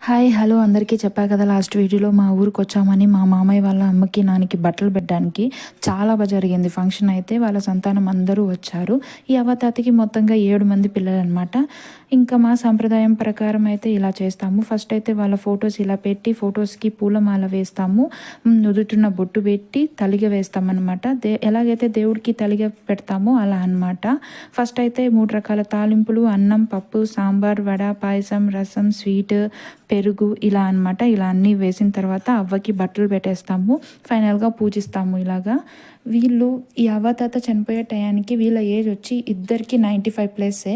Hi hello అందరికీ చెప్పా కదా లాస్ట్ వీడియోలో మా ఊరికి వచ్చామని. మా మామయ్య వాళ్ళ అమ్మకి నాన్నకి బట్టలు పెట్టడానికి చాలా బాగా జరిగింది ఫంక్షన్. అయితే వాళ్ళ సంతానం అందరూ వచ్చారు. ఈ అవ్వతాతకి మొత్తంగా 7 మంది పిల్లలు అనమాట. ఇంకా మా సాంప్రదాయం ప్రకారం అయితే ఇలా చేస్తాము. ఫస్ట్ అయితే వాళ్ళ ఫొటోస్ ఇలా పెట్టి ఫొటోస్కి పూలమాల వేస్తాము, నుదుటిన బొట్టు పెట్టి తలిగ వేస్తామన్నమాట. ఎలాగైతే దేవుడికి తలిగ పెడతామో అలా అనమాట. ఫస్ట్ అయితే 3 రకాల తాలింపులు, అన్నం, పప్పు, సాంబార్, వడ, పాయసం, రసం, స్వీట్, పెరుగు ఇలా అనమాట. ఇలా అన్నీ వేసిన తర్వాత అవ్వకి బట్టలు పెట్టేస్తాము, ఫైనల్గా పూజిస్తాము. ఇలాగా వీళ్ళు ఈ అవ్వ తాత చనిపోయే టయానికి వీళ్ళ ఏజ్ వచ్చి ఇద్దరికి 95+.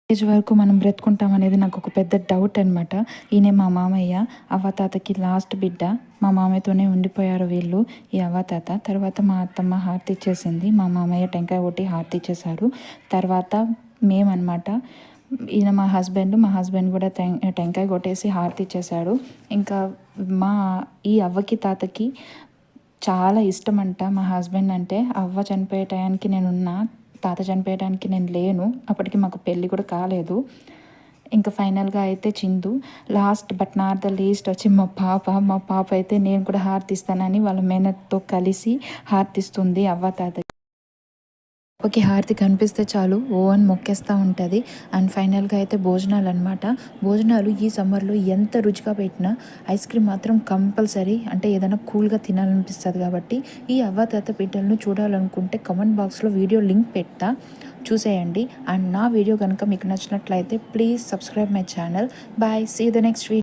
ఏజ్ వరకు మనం బ్రతుకుంటాం అనేది నాకు ఒక పెద్ద డౌట్ అనమాట. ఈయన మా మామయ్య, అవ్వతాతకి లాస్ట్ బిడ్డ. మా మామయ్యతోనే ఉండిపోయారు వీళ్ళు, ఈ అవ్వతాత. తర్వాత మా అత్తమ్మ హారతి ఇచ్చేసింది, మా మామయ్య టెంకాయ కొట్టి హారతి ఇచ్చేశారు. తర్వాత మేమన్నమాట, ఈయన మా హస్బెండ్ కూడా టెంకాయ కొట్టేసి హారతి ఇచ్చేశాడు. ఇంకా ఈ అవ్వకి తాతకి చాలా ఇష్టం అంట మా హస్బెండ్ అంటే. అవ్వ చనిపోయే టయానికి నేనున్నా, తాత చనిపోయడానికి నేను లేను, అప్పటికి మాకు పెళ్ళి కూడా కాలేదు. ఇంకా ఫైనల్గా అయితే Chindu last but not the least వచ్చి మా పాప అయితే నేను కూడా హారతిస్తానని వాళ్ళ మేనత్తో కలిసి హారతిస్తుంది అవ్వ తాత. ఓకే, హారతి కనిపిస్తే చాలు ఓ అని మొక్కేస్తూ ఉంటుంది. అండ్ ఫైనల్గా అయితే భోజనాలు అనమాట. భోజనాలు ఈ సమ్మర్లో ఎంత రుచిగా పెట్టినా ఐస్ క్రీమ్ మాత్రం కంపల్సరీ, అంటే ఏదైనా కూల్గా తినాలనిపిస్తుంది. కాబట్టి ఈ అవ్వాతాత బిడ్డలను చూడాలనుకుంటే కమెంట్ బాక్స్లో వీడియో లింక్ పెడతా, చూసేయండి. అండ్ నా వీడియో కనుక మీకు నచ్చినట్లయితే please subscribe my channel. Bye, see the next video.